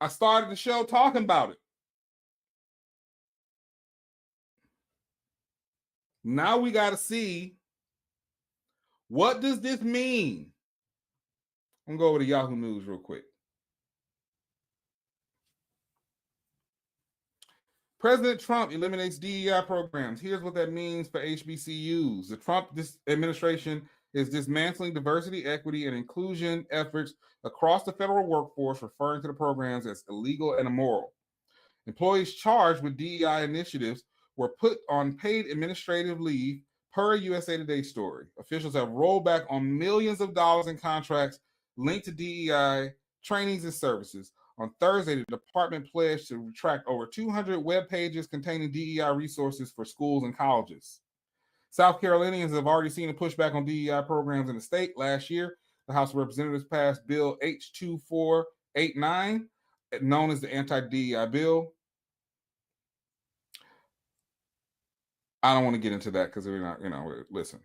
I started the show talking about it. Now we got to see, what does this mean? I'm going to go over to Yahoo News real quick. President Trump eliminates DEI programs. Here's what that means for HBCUs. The Trump administration is dismantling diversity, equity, and inclusion efforts across the federal workforce, referring to the programs as illegal and immoral. Employees charged with DEI initiatives were put on paid administrative leave, per a USA Today story. Officials have rolled back on millions of dollars in contracts linked to DEI trainings and services. On Thursday, the department pledged to retract over 200 web pages containing DEI resources for schools and colleges. South Carolinians have already seen a pushback on DEI programs in the state. Last year, the House of Representatives passed Bill H2489, known as the anti-DEI bill. I don't want to get into that because we're not, listen.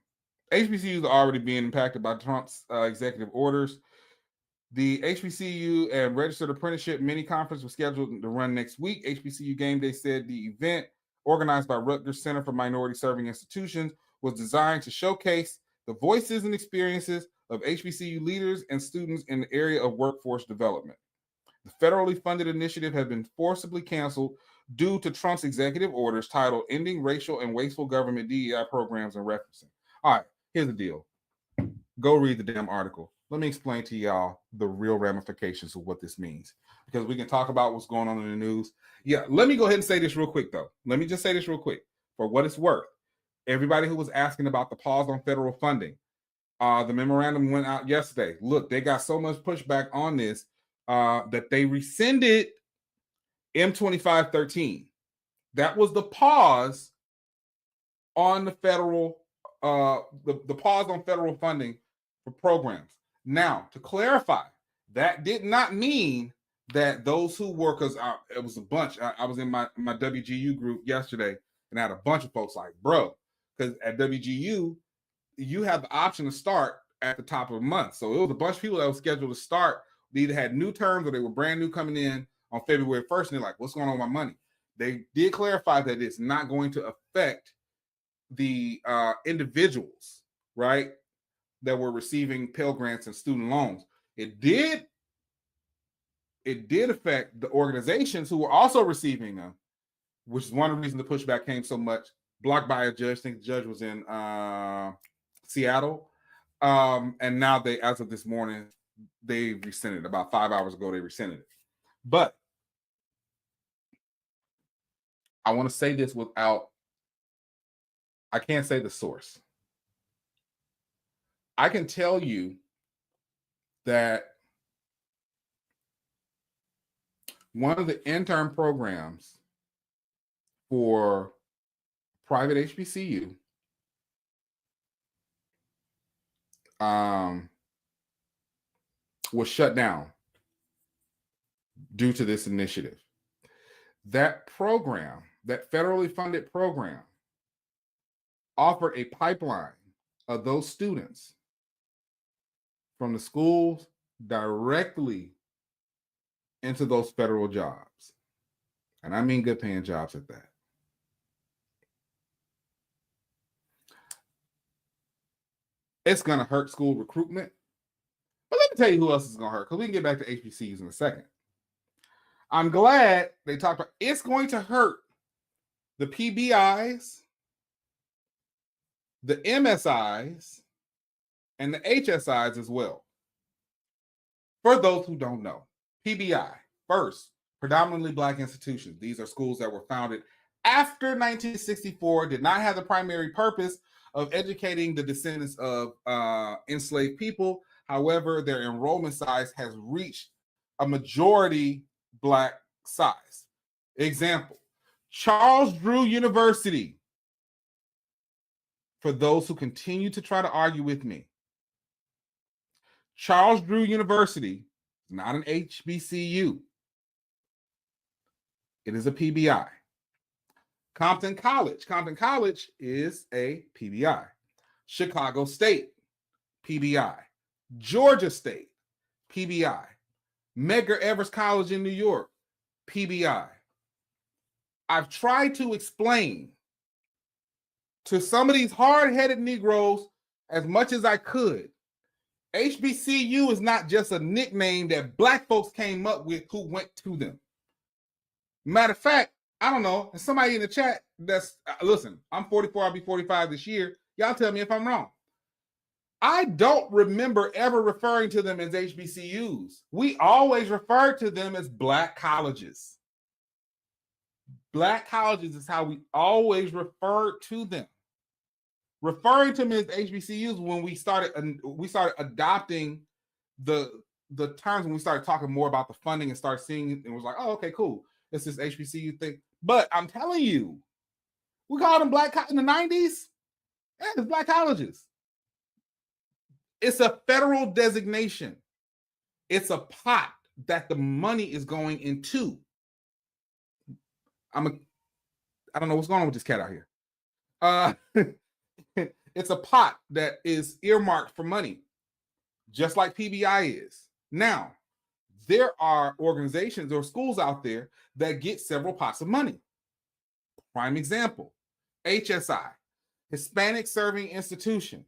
HBCUs are already being impacted by Trump's executive orders. The HBCU and Registered Apprenticeship mini conference was scheduled to run next week. HBCU Game Day said the event, organized by Rutgers Center for Minority Serving Institutions, was designed to showcase the voices and experiences of HBCU leaders and students in the area of workforce development. The federally funded initiative has been forcibly canceled due to Trump's executive orders titled Ending Racial and Wasteful Government DEI Programs and Referencing. All right, here's the deal. Go read the damn article. Let me explain to y'all the real ramifications of what this means, because we can talk about what's going on in the news. Yeah, let me go ahead and say this real quick, though. Let me just say this real quick. For what it's worth, everybody who was asking about the pause on federal funding, the memorandum went out yesterday. Look, they got so much pushback on this that they rescinded M2513. That was the pause on the federal, the pause on federal funding for programs. Now, to clarify, that did not mean that those who were, because it was a bunch. I was in my WGU group yesterday, and I had a bunch of folks like, bro, because at WGU, you have the option to start at the top of the month. So it was a bunch of people that were scheduled to start. They either had new terms or they were brand new coming in on February 1st, and they're like, what's going on with my money? They did clarify that it's not going to affect the individuals, right, that were receiving Pell Grants and student loans. It did affect the organizations who were also receiving them, which is one of the reasons the pushback came so much. Blocked by a judge. I think the judge was in Seattle. And now they, as of this morning, they rescinded it. About 5 hours ago, they rescinded it. But I want to say this without, I can't say the source. I can tell you that one of the intern programs for private HBCU was shut down due to this initiative. That program, that federally funded program, offered a pipeline of those students from the schools directly into those federal jobs. And I mean good paying jobs at that. It's going to hurt school recruitment. But let me tell you who else is going to hurt, because we can get back to HBCUs in a second. I'm glad they talked about it's going to hurt the PBIs, the MSIs, and the HSIs as well. For those who don't know, PBI, first, predominantly Black institutions. These are schools that were founded after 1964, did not have the primary purpose of educating the descendants of enslaved people. However, their enrollment size has reached a majority Black size. Example, Charles Drew University. For those who continue to try to argue with me, Charles Drew University is not an HBCU. It is a PBI. Compton College is a PBI. Chicago State, PBI. Georgia State, PBI. Medgar Evers College in New York, PBI. I've tried to explain to some of these hard-headed Negroes as much as I could. HBCU is not just a nickname that Black folks came up with who went to them. Matter of fact, I don't know, and somebody in the chat that's, listen, I'm 44, I'll be 45 this year. Y'all tell me if I'm wrong. I don't remember ever referring to them as HBCUs. We always referred to them as Black colleges. Black colleges is how we always referred to them. Referring to them as HBCUs when we started adopting the terms, when we started talking more about the funding and started seeing it, and was like, oh, okay, cool. It's this HBCU thing. But I'm telling you, we called them Black in the 90s. Yeah, it's Black colleges. It's a federal designation. It's a pot that the money is going into. I don't know what's going on with this cat out here. It's a pot that is earmarked for money, just like PBI is. Now, there are organizations or schools out there that get several pots of money. Prime example, HSI, Hispanic Serving Institution,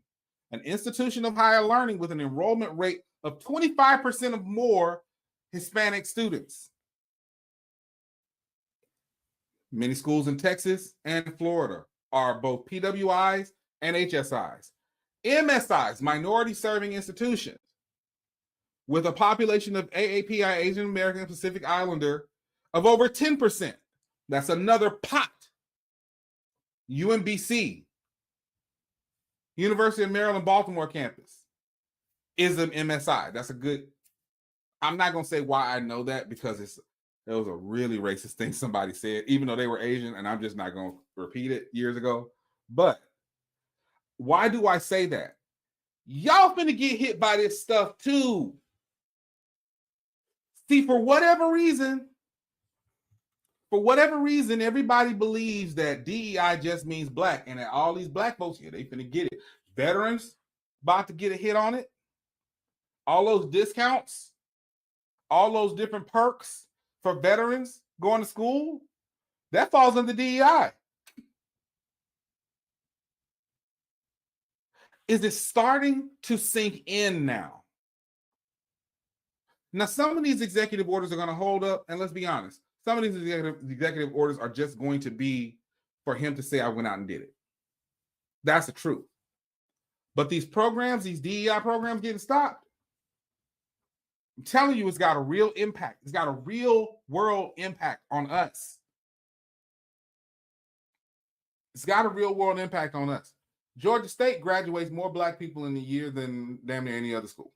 an institution of higher learning with an enrollment rate of 25% of more Hispanic students. Many schools in Texas and Florida are both PWIs and HSIs. MSIs, Minority Serving Institutions, with a population of AAPI, Asian American Pacific Islander, of over 10%. That's another pot. UMBC, University of Maryland, Baltimore campus, is an MSI. That's a good, I'm not going to say why I know that, because it was a really racist thing somebody said, even though they were Asian, and I'm just not going to repeat it years ago. But why do I say that? Y'all finna get hit by this stuff too. See, for whatever reason, everybody believes that DEI just means Black, and that all these Black folks, yeah, they finna get it. Veterans about to get a hit on it. All those discounts, all those different perks for veterans going to school, that falls under DEI. Is it starting to sink in now? Now, some of these executive orders are going to hold up, and let's be honest, some of these executive orders are just going to be for him to say, I went out and did it. That's the truth. But these programs, these DEI programs getting stopped, I'm telling you, it's got a real impact. It's got a real world impact on us. It's got a real world impact on us. Georgia State graduates more Black people in a year than damn near any other school.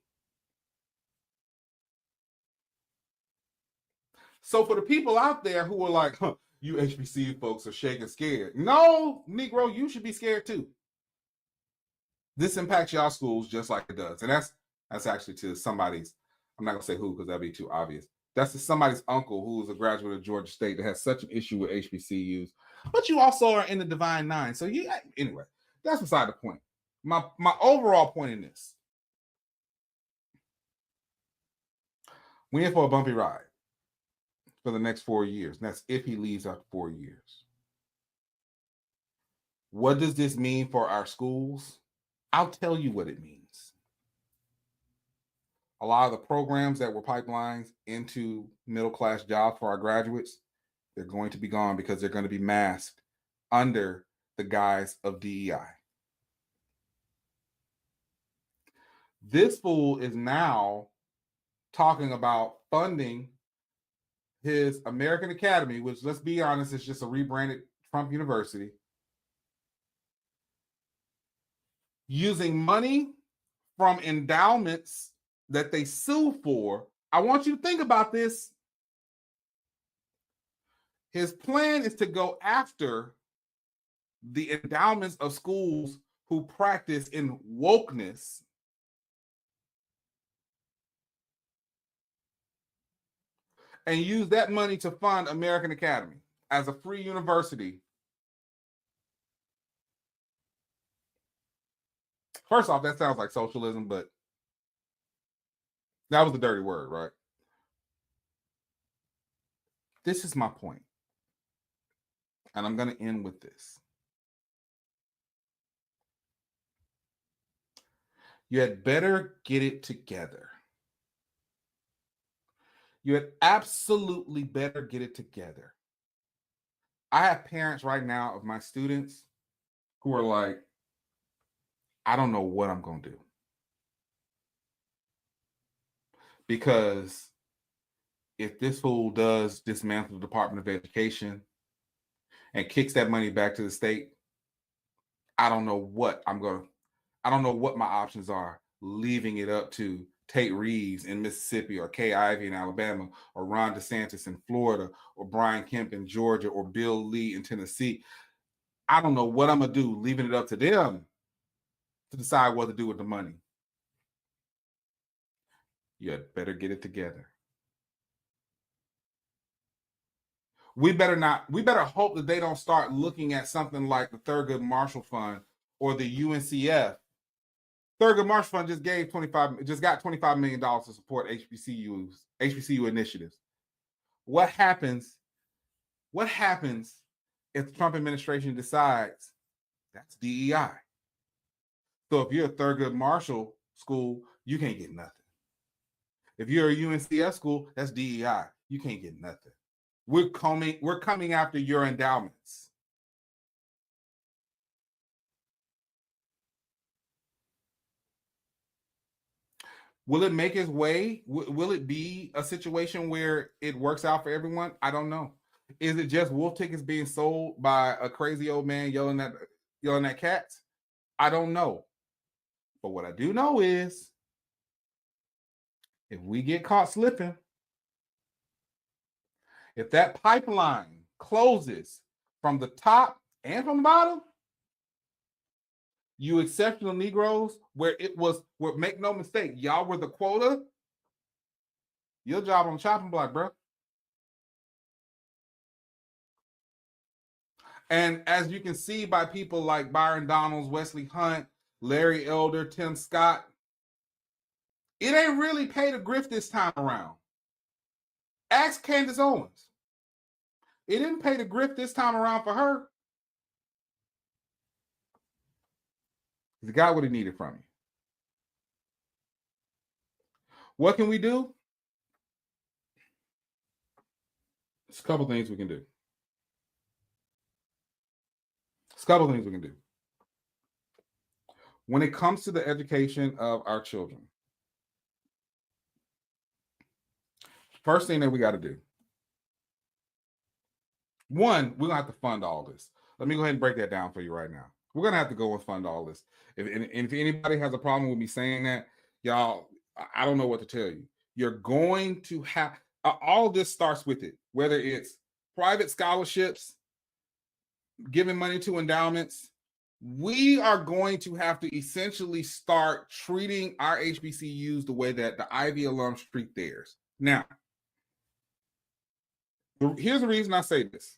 So for the people out there who are like, huh, you HBCU folks are shaking scared. No, Negro, you should be scared too. This impacts y'all schools just like it does. And that's actually to somebody's, I'm not going to say who because that'd be too obvious. That's to somebody's uncle who is a graduate of Georgia State that has such an issue with HBCUs. But you also are in the Divine Nine. So anyway, that's beside the point. My overall point in this, we in for a bumpy ride for the next 4 years. And that's if he leaves after 4 years. What does this mean for our schools? I'll tell you what it means. A lot of the programs that were pipelines into middle-class jobs for our graduates, they're going to be gone because they're going to be masked under the guise of DEI. This fool is now talking about funding his American Academy, which, let's be honest, is just a rebranded Trump University, using money from endowments that they sue for. I want you to think about this. His plan is to go after the endowments of schools who practice in wokeness and use that money to fund American Academy as a free university. First off, that sounds like socialism, but that was the dirty word, right? This is my point, and I'm going to end with this. You had better get it together. You had absolutely better get it together. I have parents right now of my students who are like, I don't know what I'm going to do. Because if this fool does dismantle the Department of Education and kicks that money back to the state, I don't know what my options are, leaving it up to Tate Reeves in Mississippi, or Kay Ivey in Alabama, or Ron DeSantis in Florida, or Brian Kemp in Georgia, or Bill Lee in Tennessee. I don't know what I'm going to do, leaving it up to them to decide what to do with the money. You had better get it together. We better hope that they don't start looking at something like the Thurgood Marshall Fund or the UNCF. Thurgood Marshall Fund just got $25 million to support HBCU initiatives. What happens if the Trump administration decides that's DEI? So if you're a Thurgood Marshall school, you can't get nothing. If you're a UNCF school, that's DEI. You can't get nothing. We're coming after your endowments. Will it make its way? Will it be a situation where it works out for everyone? I don't know. Is it just wolf tickets being sold by a crazy old man yelling at cats? I don't know. But what I do know is if we get caught slipping, if that pipeline closes from the top and from the bottom, you exceptional Negroes, where make no mistake, y'all were the quota, your job on the chopping block, bro. And as you can see by people like Byron Donalds, Wesley Hunt, Larry Elder, Tim Scott, it ain't really pay to grift this time around. Ask Candace Owens. It didn't pay to grift this time around for her. He got what he needed from you. What can we do? There's a couple things we can do. When it comes to the education of our children, first thing that we got to do, one, we're going to have to fund all this. Let me go ahead and break that down for you right now. We're going to have to go and fund all this. If anybody has a problem with me saying that, y'all, I don't know what to tell you. You're going to have, all of this starts with it, whether it's private scholarships, giving money to endowments. We are going to have to essentially start treating our HBCUs the way that the Ivy alums treat theirs. Now, here's the reason I say this.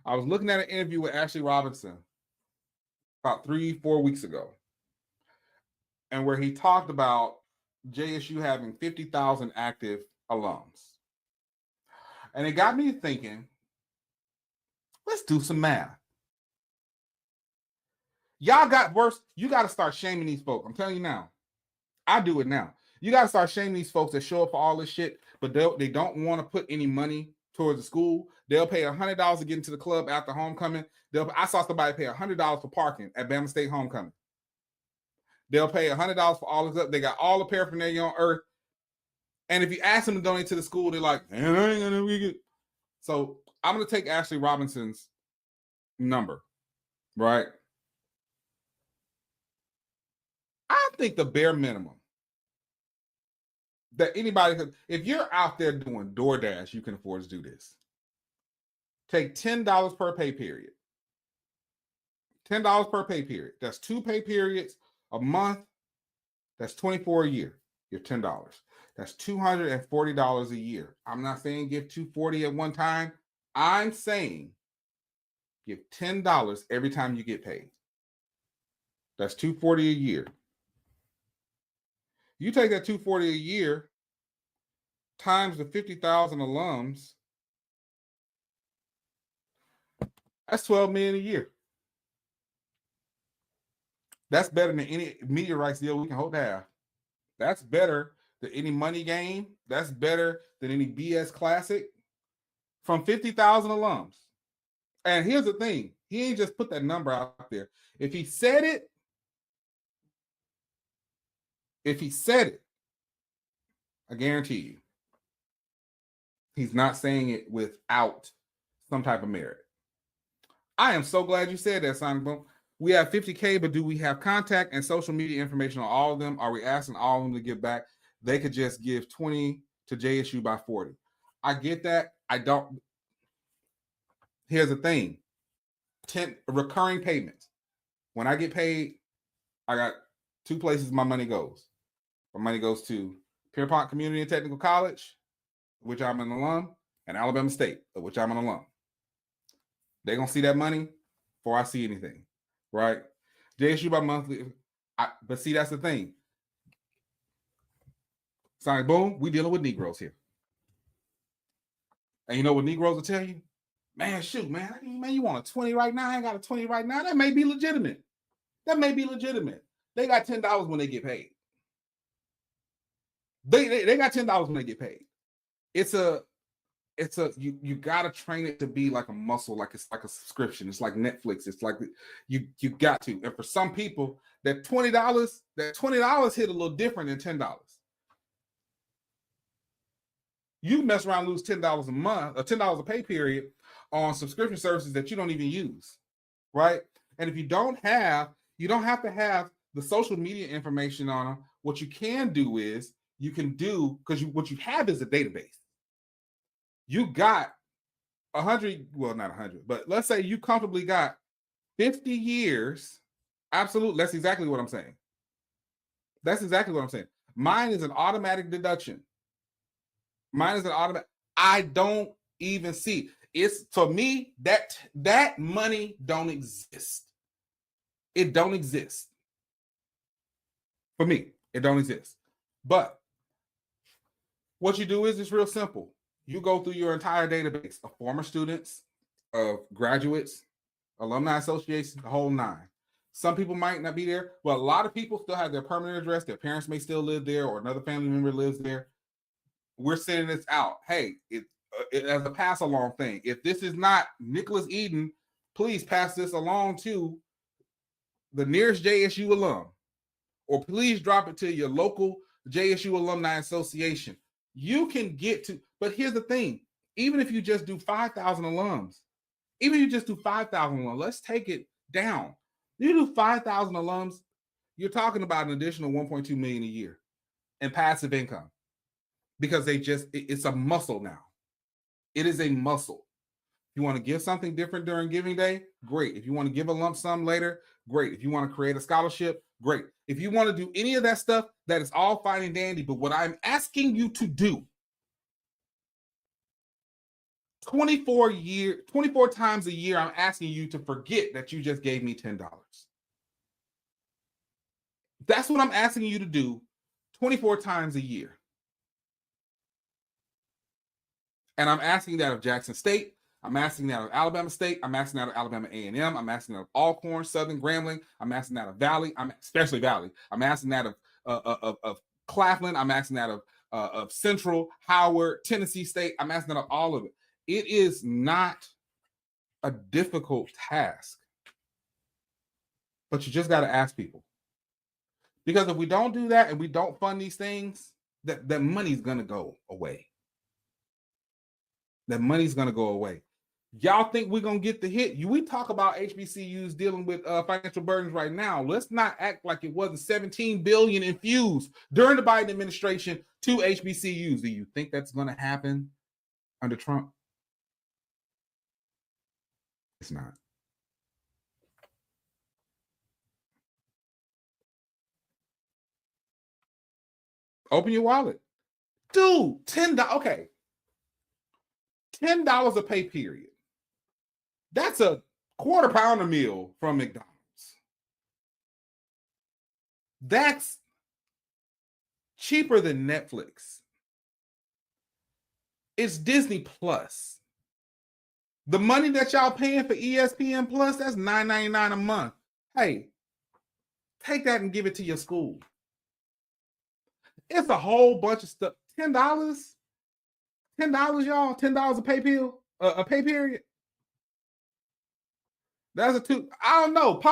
I was looking at an interview with Ashley Robinson about 3-4 weeks ago, and where he talked about JSU having 50,000 active alums. And it got me thinking, let's do some math. Y'all got worse. You got to start shaming these folks. I'm telling you now. I do it now. You got to start shaming these folks that show up for all this shit, but they don't want to put any money towards the school. They'll pay $100 to get into the club after homecoming. I saw somebody pay $100 for parking at Bama State homecoming. They'll pay $100 for all this up. They got all the paraphernalia on earth. And if you ask them to donate to the school, they're like, I ain't gonna get it. So I'm going to take Ashley Robinson's number, right? I think the bare minimum that anybody could, if you're out there doing DoorDash, you can afford to do this. Take $10 per pay period. $10 per pay period. That's 2 pay periods a month. That's 24 a year. You have $10. That's $240 a year. I'm not saying give $240 at one time. I'm saying give $10 every time you get paid. That's $240 a year. You take that $240 a year times the 50,000 alums, That's $12 million a year. That's better than any media rights deal we can hope to have. That's better than any money game. That's better than any BS Classic from 50,000 alums. And here's the thing. He ain't just put that number out there. If he said it, I guarantee you, he's not saying it without some type of merit. I am so glad you said that, Sonic Boom. We have 50K, but do we have contact and social media information on all of them? Are we asking all of them to give back? They could just give 20 to JSU by 40. I get that. I don't. Here's the thing. 10 recurring payments. When I get paid, I got two places my money goes. My money goes to Pierpont Community and Technical College, which I'm an alum, and Alabama State, of which I'm an alum. They're going to see that money before I see anything, right? JSU by monthly. But see, that's the thing. Sonic Boom, we dealing with Negroes here. And you know what Negroes will tell you? Man, shoot, man, you want a 20 right now? I ain't got a 20 right now. That may be legitimate. They got $10 when they get paid. They got $10 when they get paid. It's a you gotta train it to be like a muscle, like it's like a subscription. It's like Netflix. It's like you got to. And for some people, that $20 hit a little different than $10. You mess around, lose $10 a month or $10 a pay period on subscription services that you don't even use, right? And if you don't have to have the social media information on them. What you can do is because what you have is a database. You got 100, well, not 100, but let's say you comfortably got 50 years. Absolutely. That's exactly what I'm saying. Mine is an automatic deduction. I don't even see. It's for me that money don't exist. It don't exist. For me, it don't exist. But what you do is it's real simple. You go through your entire database of former students, of graduates, alumni associations, the whole nine. Some people might not be there, but a lot of people still have their permanent address. Their parents may still live there, or another family member lives there. We're sending this out. Hey, it as a pass along thing. If this is not Nicholas Eden, please pass this along to the nearest JSU alum, or please drop it to your local JSU Alumni Association. You can get to, but here's the thing. Even if you just do 5,000 alums, let's take it down. You do 5,000 alums, you're talking about an additional 1.2 million a year in passive income, because it's a muscle now. It is a muscle. If you want to give something different during giving day, great. If you want to give a lump sum later, great. If you want to create a scholarship, great. If you want to do any of that stuff, that is all fine and dandy. But what I'm asking you to do 24 times a year, I'm asking you to forget that you just gave me $10. That's what I'm asking you to do 24 times a year. And I'm asking that of Jackson State. I'm asking that of Alabama State. I'm asking that of Alabama A&M. I'm asking that of Alcorn, Southern, Grambling. I'm asking that of Valley. Especially Valley. I'm asking that of Claflin. I'm asking that of Central, Howard, Tennessee State. I'm asking that of all of it. It is not a difficult task, but you just got to ask people. Because if we don't do that and we don't fund these things, that money's going to go away. That money's going to go away. Y'all think we're going to get the hit? We talk about HBCUs dealing with financial burdens right now. Let's not act like it wasn't $17 billion infused during the Biden administration to HBCUs. Do you think that's going to happen under Trump? It's not. Open your wallet. Dude, $10. Okay. $10 a pay period. That's a quarter pounder meal from McDonald's. That's cheaper than Netflix. It's Disney Plus. The money that y'all paying for ESPN Plus, that's $9.99 a month. Hey, take that and give it to your school. It's a whole bunch of stuff. $10? $10, y'all? $10 a pay period? That's a two. I don't know.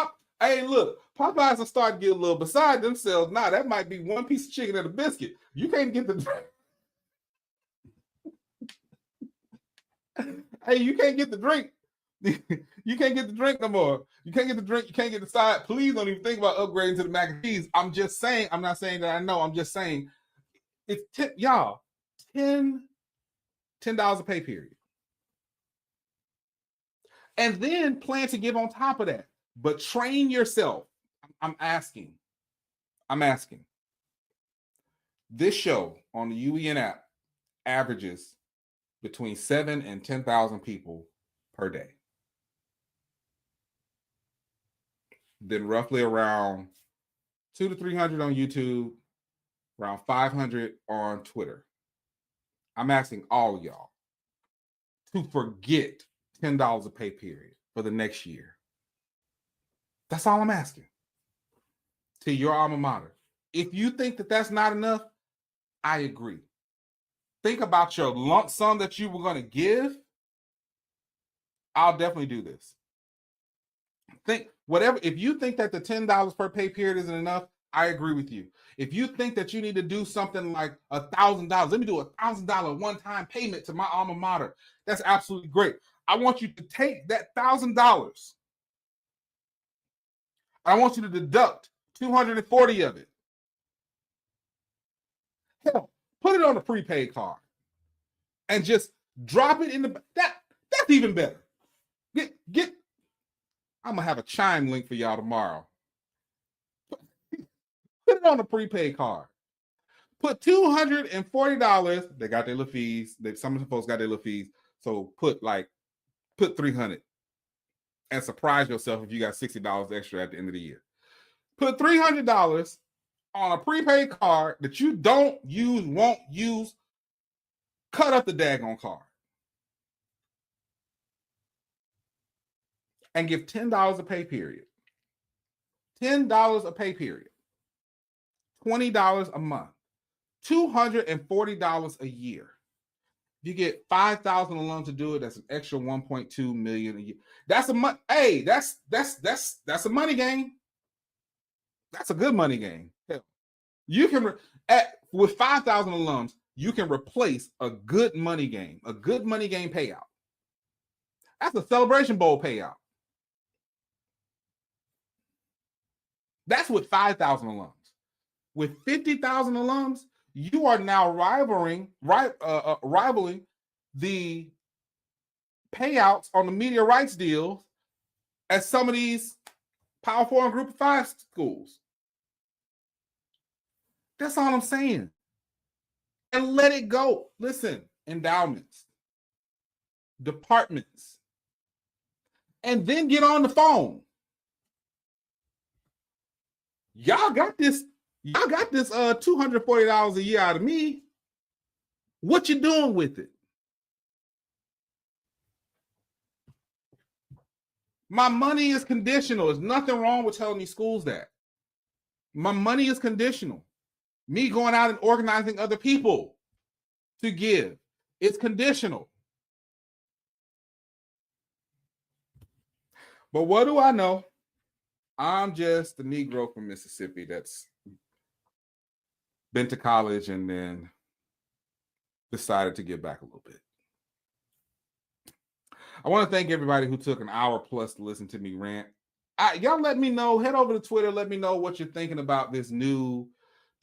Hey, look, Popeyes will start getting a little beside themselves. Now, that might be one piece of chicken and a biscuit. You can't get the hey, you can't get the drink. You can't get the drink no more. You can't get the drink. You can't get the side. Please don't even think about upgrading to the mac and cheese. I'm just saying. I'm not saying that I know. I'm just saying it's y'all $10 a pay period, and then plan to give on top of that. But train yourself. I'm asking. This show on the UEN app averages between 7,000 and 10,000 people per day. Then roughly around 200 to 300 on YouTube, around 500 on Twitter. I'm asking all of y'all to forget $10 a pay period for the next year. That's all I'm asking. To your alma mater. If you think that that's not enough, I agree. Think about your lump sum that you were going to give. I'll definitely do this. Think whatever. If you think that the $10 per pay period isn't enough, I agree with you. If you think that you need to do something like $1,000, let me do $1,000 one-time payment to my alma mater. That's absolutely great. I want you to take that $1,000. I want you to deduct 240 of it. Hell, put it on a prepaid card and just drop it in the that's even better. Get I'm gonna have a Chime link for y'all tomorrow. Put it on a prepaid card. Put $240. They got their little fees. Some of the folks got their little fees. So put 300 and surprise yourself if you got $60 extra at the end of the year. Put $300 on a prepaid card that you don't use, won't use. Cut up the daggone card. And give $10 a pay period. $10 a pay period. $20 a month. $240 a year. If you get 5,000 alums to do it, that's an extra 1.2 million a year. That's a hey, that's a money game. That's a good money game. You can with 5,000 alums, you can replace a good money game payout. That's a Celebration Bowl payout. That's with 5,000 alums. With 50,000 alums, you are now rivaling the payouts on the media rights deals at some of these Power 4 and Group of 5 schools. That's all I'm saying. And let it go. Listen, endowments, departments, and then get on the phone. Y'all got this $240 a year out of me. What you doing with it? My money is conditional. There's nothing wrong with telling these schools that. My money is conditional. Me going out and organizing other people to give. It's conditional. But what do I know? I'm just a Negro from Mississippi that's been to college and then decided to give back a little bit. I want to thank everybody who took an hour plus to listen to me rant. Y'all let me know. Head over to Twitter. Let me know what you're thinking about this new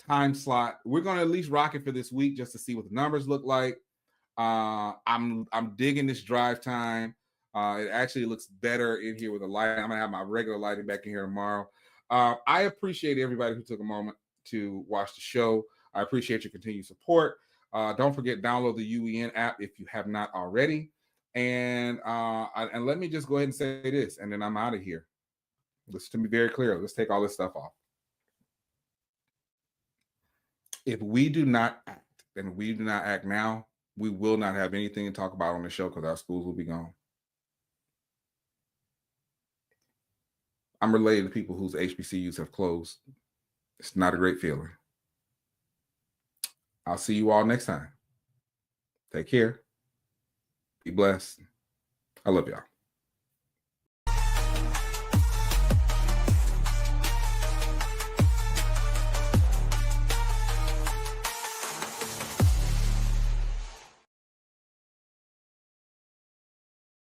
time slot. We're going to at least rock it for this week just to see what the numbers look like. I'm digging this drive time. It actually looks better in here with the light. I'm going to have my regular lighting back in here tomorrow. I appreciate everybody who took a moment to watch the show. I appreciate your continued support. Don't forget, download the UEN app if you have not already. And let me just go ahead and say this, and then I'm out of here. Listen to me very clearly. Let's take all this stuff off. If we do not act, and we do not act now, we will not have anything to talk about on the show because our schools will be gone. I'm related to people whose HBCUs have closed. It's not a great feeling. I'll see you all next time. Take care. Be blessed. I love y'all.